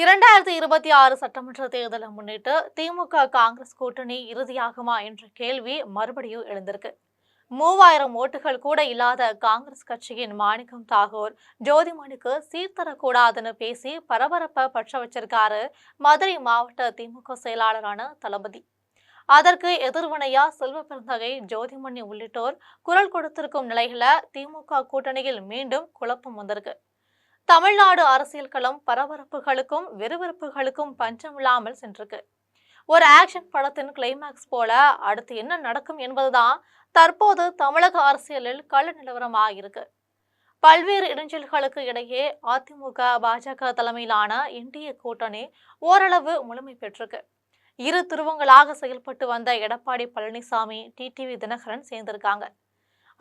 2026 சட்டமன்ற தேர்தலை முன்னிட்டு திமுக காங்கிரஸ் கூட்டணி இறுதியாகுமா என்ற கேள்வி மறுபடியும் எழுந்திருக்கு. 3000 ஓட்டுகள் கூட இல்லாத காங்கிரஸ் கட்சியின் மாணிக்கம் தாகூர் ஜோதிமணிக்கு சீர்தரக்கூடாதுன்னு பேசி பரபரப்பை பற்ற வச்சிருக்காரு மதுரை மாவட்ட திமுக செயலாளரான தளபதி. அதற்கு எதிர்வினையா செல்வ பெருந்தகை, ஜோதிமணி உள்ளிட்டோர் குரல் கொடுத்திருக்கும் நிலையில திமுக கூட்டணியில் மீண்டும் குழப்பம் வந்திருக்கு. தமிழ்நாடு அரசியல் களம் பரபரப்புகளுக்கும் விறுவிறுப்புகளுக்கும் பஞ்சமில்லாமல் சென்றிருக்கு. ஒரு ஆக்ஷன் படத்தின் கிளைமாக்ஸ் போல அடுத்து என்ன நடக்கும் என்பதுதான் தற்போது தமிழக அரசியலில் கள நிலவரமாயிருக்கு. பல்வேறு இடைஞ்சல்களுக்கு இடையே அதிமுக, பாஜக தலைமையிலான என்டிஏ கூட்டணி ஓரளவு முழுமை பெற்றிருக்கு. இரு துருவங்களாக செயல்பட்டு வந்த எடப்பாடி பழனிசாமி, டிடிவி தினகரன் சேர்ந்திருக்காங்க.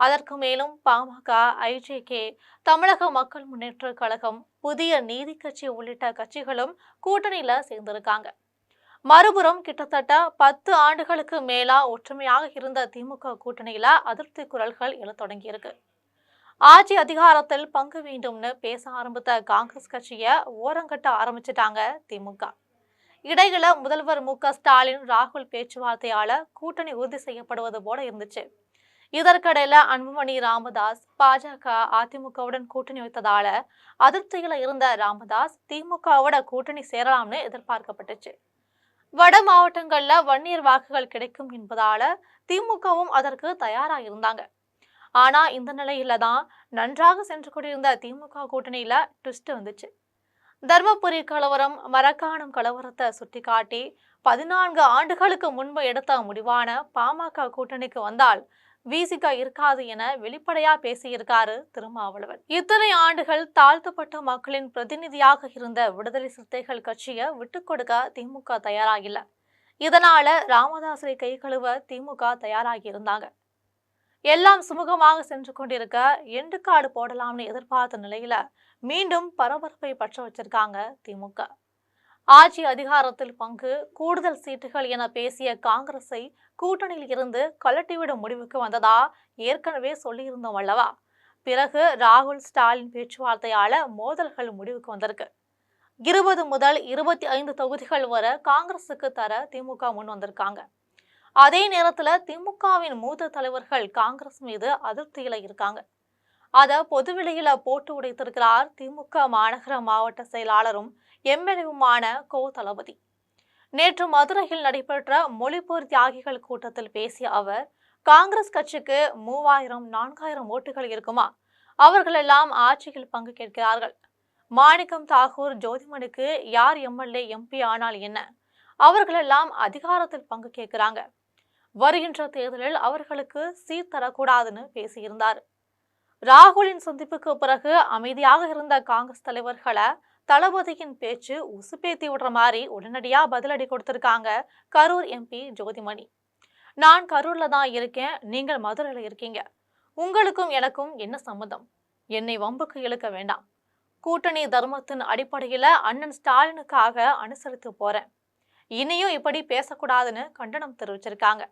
அதற்கு மேலும் பாமக, ஐஜேகே, தமிழக மக்கள் முன்னேற்ற கழகம், புதிய நீதி கட்சி உள்ளிட்ட கட்சிகளும் கூட்டணியில சேர்ந்திருக்காங்க. மறுபுறம் கிட்டத்தட்ட 10 ஆண்டுகளுக்கு மேலா ஒற்றுமையாக இருந்த திமுக கூட்டணியில அதிருப்தி குரல்கள் எழத் தொடங்கியிருக்கு. ஆட்சி அதிகாரத்தில் பங்கு வேண்டும்னு பேச ஆரம்பித்த காங்கிரஸ் கட்சியை ஓரங்கட்ட ஆரம்பிச்சிட்டாங்க திமுக. இடையில முதல்வர் மு.க.ஸ்டாலின், ராகுல் பேச்சுவார்த்தையால கூட்டணி உறுதி செய்யப்படுவது போல இருந்துச்சு. இதற்கிடையில அன்புமணி ராமதாஸ் பாஜக, அதிமுகவுடன் கூட்டணி வைத்ததால அதிருப்தியில இருந்த ராமதாஸ் திமுகவோட கூட்டணி சேரலாம்னு எதிர்பார்க்கப்பட்டுச்சு. வட மாவட்டங்கள்ல வன்னியர் வாக்குகள் கிடைக்கும் என்பதால திமுகவும் அதற்கு தயாரா இருந்தாங்க. ஆனா இந்த நிலையில தான் நன்றாக சென்று கொண்டிருந்த திமுக கூட்டணியில ட்விஸ்ட் வந்துச்சு. தர்மபுரி கலவரம், மரக்காணம் கலவரத்தை சுட்டிக்காட்டி 14 ஆண்டுகளுக்கு முன்பு எடுத்த முடிவான பாமக கூட்டணிக்கு வந்தால் விசிக இருக்காது என வெளிப்படையா பேசியிருக்காரு திருமாவளவன். இத்தனை ஆண்டுகள் தாழ்த்தப்பட்ட மக்களின் பிரதிநிதியாக இருந்த விடுதலை சிறுத்தைகள் கட்சியை விட்டுக் கொடுக்க திமுக தயாராகில்ல. இதனால ராமதாஸை கை கழுவ திமுக தயாராகி இருந்தாங்க. எல்லாம் சுமூகமாக சென்று கொண்டிருக்க எண்டுக்காடு போடலாம்னு எதிர்பார்த்த நிலையில மீண்டும் பரபரப்பை பற்ற வச்சிருக்காங்க திமுக. ஆட்சி அதிகாரத்தில் பங்கு, கூடுதல் சீட்டுகள் என பேசிய காங்கிரஸை கூட்டணியில் இருந்து கலட்டிவிடும் முடிவுக்கு வந்ததா ஏற்கனவே சொல்லியிருந்தோம் அல்லவா? பிறகு ராகுல், ஸ்டாலின் பேச்சுவார்த்தையால மோதல்கள் முடிவுக்கு வந்திருக்கு. 20 முதல் 25 தொகுதிகள் வரை காங்கிரசுக்கு தர திமுக முன் வந்திருக்காங்க. அதே நேரத்துல திமுகவின் மூத்த தலைவர்கள் காங்கிரஸ் மீது அதிருப்தியில இருக்காங்க. அத பொதுவெளியில போட்டு உடைத்திருக்கிறார் திமுக மாநகர மாவட்ட செயலாளரும் எம்எல்ஏவுமான கோ. தளபதி. நேற்று மதுரையில் நடைபெற்ற மொழிப்போர் தியாகிகள் கூட்டத்தில் பேசிய அவர், காங்கிரஸ் கட்சிக்கு 3000, 4000 ஓட்டுகள் இருக்குமா? அவர்களெல்லாம் ஆட்சியில் பங்கு கேட்கிறார்கள். மாணிக்கம் தாகூர், ஜோதிமணிக்கு யார் எம்எல்ஏ, எம்பி ஆனால் என்ன? அவர்களெல்லாம் அதிகாரத்தில் பங்கு கேட்கிறாங்க. வருகின்ற தேர்தலில் அவர்களுக்கு சீட் தரக்கூடாதுன்னு பேசியிருந்தார். ராகுலின் சந்திப்புக்கு பிறகு அமைதியாக இருந்த காங்கிரஸ் தலைவர்களை தளபதியின் பேச்சு உசுப்பேத்தி விடுற மாதிரி உடனடியா பதிலடி கொடுத்திருக்காங்க கரூர் எம்பி ஜோதிமணி. நான் கரூர்ல தான் இருக்கேன், நீங்கள் மதுரையில இருக்கீங்க. உங்களுக்கும் எனக்கும் என்ன சம்மதம்? என்னை வம்புக்கு இழுக்க வேண்டாம். கூட்டணி தர்மத்தின் அடிப்படையில அண்ணன் ஸ்டாலினுக்காக அனுசரித்து போறேன். இனியும் இப்படி பேசக்கூடாதுன்னு கண்டனம் தெரிவிச்சிருக்காங்க.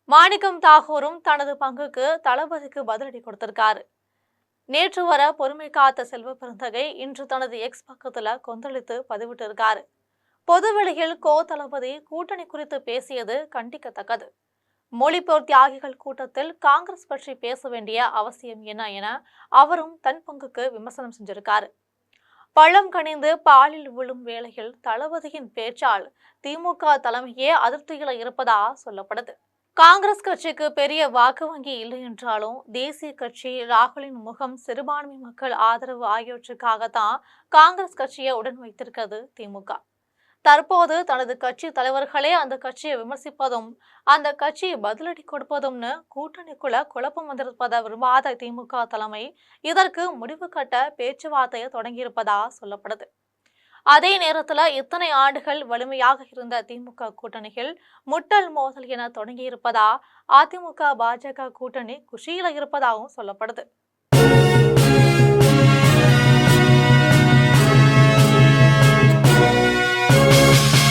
மாணிக்கம் தாகூரும் தனது பங்குக்கு தளபதிக்கு பதிலடி கொடுத்திருக்காரு. நேற்று வர பொறுமை காத்த செல்வ பெருந்தகை இன்று தனது எக்ஸ் பக்கத்துல கொந்தளித்து பதிவிட்டு இருக்காரு. பொதுவெளியில் கோ. தளபதி கூட்டணி குறித்து பேசியது கண்டிக்கத்தக்கது. மொழிப்போர் தியாகிகள் கூட்டத்தில் காங்கிரஸ் பற்றி பேச வேண்டிய அவசியம் என்ன என அவரும் தன் பங்குக்கு விமர்சனம் செஞ்சிருக்காரு. பழம் கனிந்து பாலில் விழும் வேளையில் தளபதியின் பேச்சால் திமுக தலைமையே அதிருப்தியில இருப்பதா சொல்லப்படுது. காங்கிரஸ் கட்சிக்கு பெரிய வாக்கு வங்கி இல்லை என்றாலும் தேசிய கட்சி, ராகுலின் முகம், சிறுபான்மை மக்கள் ஆதரவு ஆகியவற்றுக்காகத்தான் காங்கிரஸ் கட்சியை உடன் வைத்திருக்கிறது திமுக. தற்போது தனது கட்சி தலைவர்களே அந்த கட்சியை விமர்சிப்பதும், அந்த கட்சி பதிலடி கொடுப்பதும்னு கூட்டணிக்குள்ள குழப்பம் வந்திருப்பதை விரும்பாத திமுக தலைமை இதற்கு முடிவு கட்ட பேச்சுவார்த்தையை தொடங்கியிருப்பதா சொல்லப்படுது. அதே நேரத்துல இத்தனை ஆண்டுகள் வலிமையாக இருந்த திமுக கூட்டணியில் முட்டல் மோதல் என தொடங்கியிருப்பதா அதிமுக, பாஜக கூட்டணி குஷியில இருப்பதாகவும் சொல்லப்படுது.